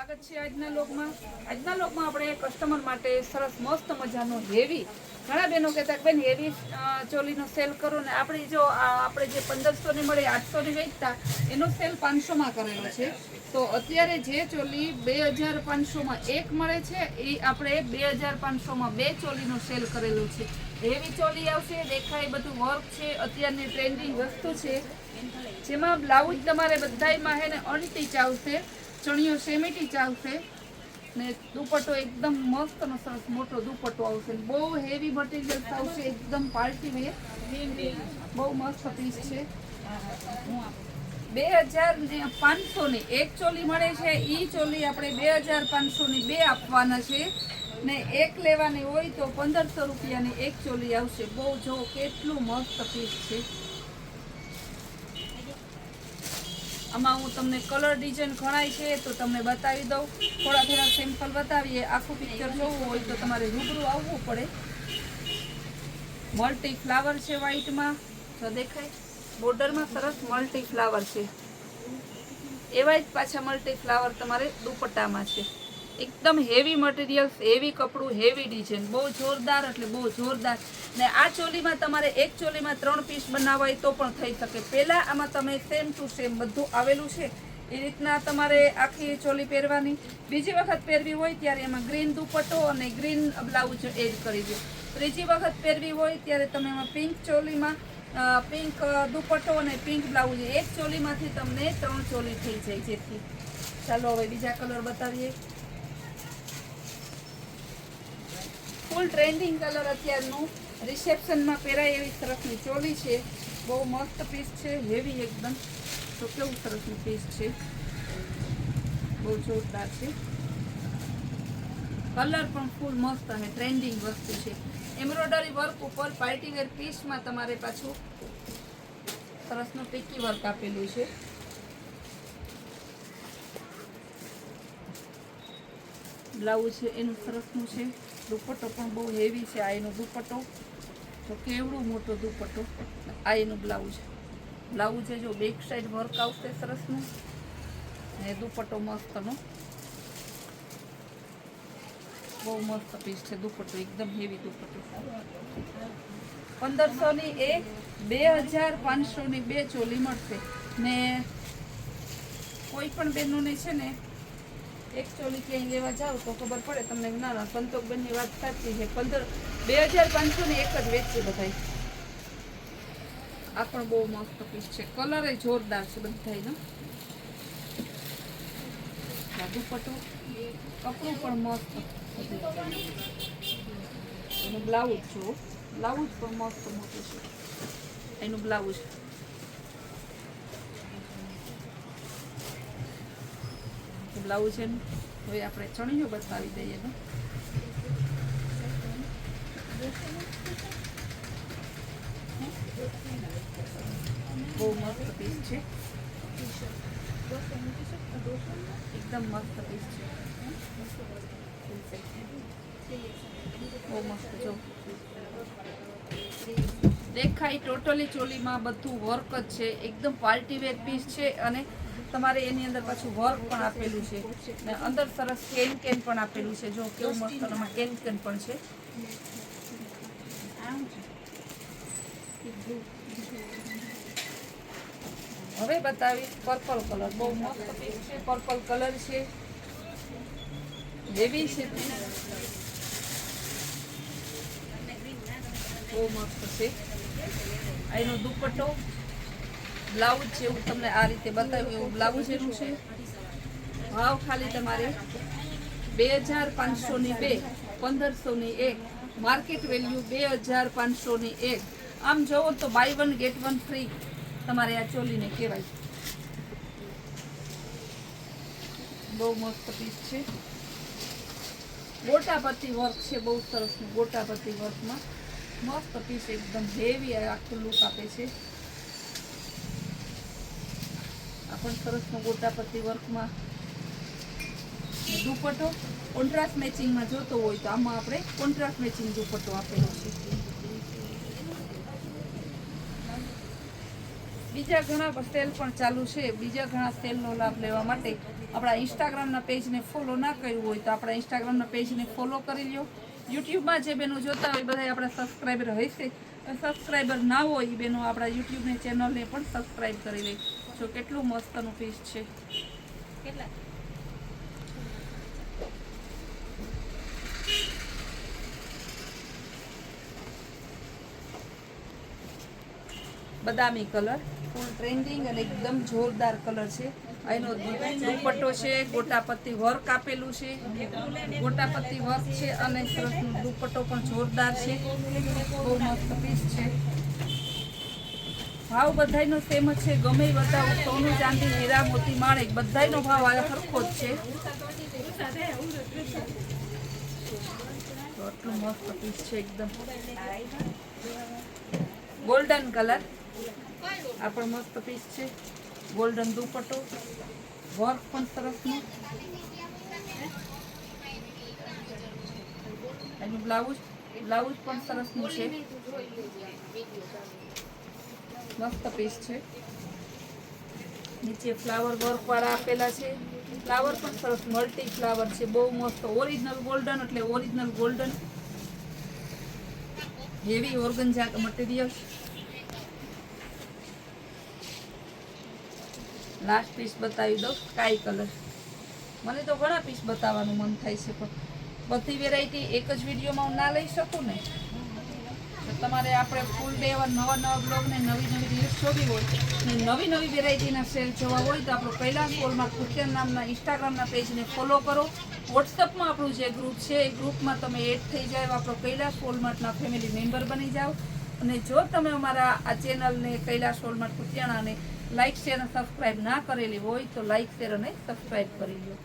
સ્વાગત છે આજના લોકમાં આપણે કસ્ટમર માટે સરસ મસ્ત મજાનો હેવી ઘણા બહેનો કહેતા બેન હેવી ચોલીનો સેલ કરો ને આપણે જો આપણે જે 1500 ની મળે 800 ની વેચતા એનો સેલ 500 માં કરેલો છે તો અત્યારે જે ચોલી 2500 માં એક મળે છે એ આપણે 2500 માં બે ચોલીનો સેલ કરેલો છે હેવી ચોલી આવશે દેખાય બધું વર્ક છે અત્યારની ટ્રેન્ડિંગ વસ્તુ છે જેમાં બ્લાઉઝ તમારે બધાયમાં હે ને અનટીચ આવશે ચણિયો સેમી આવશે ને દુપટ્ટો એકદમ મસ્ત નો સરસ મોટો દુપટ્ટો આવશે બહુ હેવી મટીરિયલ આવશે એકદમ પાર્ટી વેર બહુ મસ્ત પીસ છે 2500 ની એક ચોલી મળે છે ઈ ચોલી આપણે 2500 ની બે આપવાના છે ને એક લેવાની હોય તો 1500 રૂપિયાની એક ચોલી આવશે બહુ જો કેટલું મસ્ત પીસ છે આમાં હું તમને કલર ડિઝાઇન ઘણાય છે તો તમને બતાવી દઉં થોડા સેમ્પલ બતાવીએ આખું પિક્ચર જોવું હોય તો તમારે રૂબરૂ આવવું પડે મલ્ટી ફ્લાવર છે વ્હાઈટમાં તો દેખાય બોર્ડરમાં સરસ મલ્ટી ફ્લાવર છે એવા જ પાછા મલ્ટી ફ્લાવર તમારે દુપટ્ટામાં છે એકદમ હેવી મટીરિયલ હેવી કપડું હેવી ડિઝાઇન બહુ જોરદાર એટલે બહુ જોરદાર ને આ ચોલીમાં તમારે એક ચોલીમાં 3 પીસ બનાવાય તો પણ થઈ શકે પહેલા આમાં તમે સેમ ટુ સેમ બધું આવેલું છે એ રીતના તમારે આખી ચોલી પહેરવાની બીજી વખત પહેરવી હોય ત્યારે એમાં ગ્રીન દુપટ્ટો અને ગ્રીન બ્લાઉઝ એડ કરી દો ત્રીજી વખત પહેરવી હોય ત્યારે તમે એમાં પિંક ચોલીમાં પિંક દુપટ્ટો અને પિંક બ્લાઉઝ એક ચોલીમાંથી તમને 3 ચોલી થઈ જાય જેથી ચાલો હવે બીજા કલર બતાવીએ ફૂલ ટ્રેન્ડિંગ કલર અત્યારનું રિસેપ્શનમાં પહેરાય એવી સરસની ચોલી છે બહુ મસ્ત પીસ છે હેવી એકદમ તો કેવું સરસનું પીસ છે બહુ જોરદાર છે કલર પણ ફૂલ મસ્ત છે ટ્રેન્ડિંગ વસ્તુ છે એમ્બ્રોઇડરી વર્ક ઉપર પાર્ટીવેર પીસમાં તમારે પાછું સરસનું ટીકી વર્ક આપેલું છે બ્લાઉઝ છે એનું સરસનું છે દુપટ્ટો પણ બહુ હેવી છે આ એનો દુપટ્ટો તો કેવડું મોટો દુપટ્ટો આ એનું બ્લાઉઝ છે જો બેક સાઈડ વર્ક આવશે સરસનું ને દુપટ્ટો મસ્તનો બહુ મસ્ત પીસ છે દુપટ્ટો એકદમ હેવી દુપટ્ટો 1500 ની એક 2500 ની બે ચોલી મળશે ને કોઈ પણ બહેનોને છે ને એક ચોલી ક્યાંય લેવા જાવ તો ખબર પડે તમને ના સંતોષબેનની વાત સાચી છે 2500 ની એક જ વેચશે બધાય આ પણ બહુ મસ્ત પીસ છે કલર એ જોરદાર છે બધાયનો દુપટ્ટો કપડું પણ મસ્ત એનું બ્લાઉઝ જો બ્લાઉઝ પણ મસ્ત મોટું છે એનું બ્લાઉઝ બ્લાઉઝ એનું હવે આપણે ચણિયો બતાવી દઈએ ને બહુ મસ્ત પીસ છે એકદમ મસ્ત પીસ છે બહુ મસ્ત જો દેખાય ટોટલી ચોલીમાં બધું વર્ક જ છે એકદમ પાર્ટી વેર પીસ છે અને તમારે એની અંદર પાછું વર્ક પણ આપેલું છે ને અંદર સરસ કેન પણ આપેલું છે જો કેવું મસ્ત એમાં કેન પણ છે હવે બતાવીશ પર્પલ કલર બહુ મસ્ત પીસ છે પર્પલ કલર છે હેવી છે બહુ મસ્ત છે એનો દુપટ્ટો બ્લાઉઝ છે એવું તમને આ રીતે બતાવ્યું એવું બ્લાઉઝ એનું છે ભાવ ખાલી તમારે 2500 ની બે 1500 ની એક માર્કેટ વેલ્યુ 2500 ની એક આમ જોવો તો બાય 1 ગેટ 1 ફ્રી તમારે આ ચોલીને કહેવાય બહુ મસ્ત પીસ છે ગોટાપતિ વર્ક છે બહુ સરસનું ગોટાપતિ વર્કમાં મસ્ત પીસ એકદમ હેવી આખું લુક આપે છે આ પણ સરસનું ગોટાપતિ વર્કમાં દુપટ્ટો કોન્ટ્રાસ્ટ મેચિંગમાં જોતો હોય તો આમાં આપણે કોન્ટ્રાસ્ટ મેચિંગ દુપટ્ટો આપેલો છે બીજા ઘણા સેલ પણ ચાલુ છે. બીજા ઘણા સેલનો લાભ લેવા માટે આપણા ઇન્સ્ટાગ્રામના પેજને ફોલો ના કર્યું હોય તો આપણા ઇન્સ્ટાગ્રામના પેજને ફોલો કરી લો. યુટ્યુબમાં જે બેનો જોતા હોય બધા આપણા સબસ્ક્રાઈબર હશે. સબસ્ક્રાઈબર ના હોય એ બેનો આપણા યુટ્યુબની ચેનલને પણ સબસ્ક્રાઈબ કરી લે. જો કેટલું મસ્તનું પીસ છે. કેટલા બદામી કલર, ફૂલ ટ્રેન્ડિંગ અને એકદમ જોરદાર કલર છે. એનો દુપટ્ટો છે, ગોટાપત્તી વર્ક આપેલું છે, ગોટાપત્તી વર્ક છે અને સરસનો દુપટ્ટો પણ જોરદાર છે. બહુ મસ્ત પીસ છે. ભાવ બધાયનો સેમ જ છે. ગમે એ બતાવો, સોનું ચાંદી હીરા મોતી માણેક બધાયનો ભાવ આ સરખો જ છે. આટલું મસ્ત પીસ છે એકદમ ગોલ્ડન કલર. આ પણ મસ્ત પીસ છે. ગોલ્ડન દુપટ્ટો, વર્ક પણ સરસનું. એનું બ્લાઉઝ પણ સરસનું છે. મસ્ત પીસ છે. નીચે ફ્લાવર વર્ક વાળા આપેલા છે. ફ્લાવર પણ સરસ મલ્ટી ફ્લાવર છે. બહુ મસ્ત ઓરિજિનલ ગોલ્ડન એટલે original golden. Heavy organza material. Last piece બતાવી દઉં, સ્કાય કલર. મને તો ઘણા પીસ બતાવવાનું મન થાય છે પણ બધી વેરાયટી એક જ વિડીયોમાં હું ના લઈ શકું ને. તો તમારે આપણે ફૂલ ડે એવા નવા બ્લોગ ને નવી રીલ્સ જોવી હોય ને નવી વેરાયટીના સેલ જોવા હોય તો આપણો કૈલાસ હોલમાર્ક કુરિયર નામના ઇન્સ્ટાગ્રામના પેજને ફોલો કરો. વોટ્સઅપમાં આપણું જે ગ્રુપ છે એ ગ્રુપમાં તમે એડ થઈ જાઓ. આપણો કૈલાસ હોલમાર્કના ફેમિલી મેમ્બર બની જાઓ. અને જો તમે અમારા આ ચેનલને કૈલાસ હોલમાર્ક કુરિયાણાને લાઇક શેર અને સબસ્ક્રાઈબ ના કરેલી હોય તો લાઇક શેર અને સબસ્ક્રાઈબ કરી લો.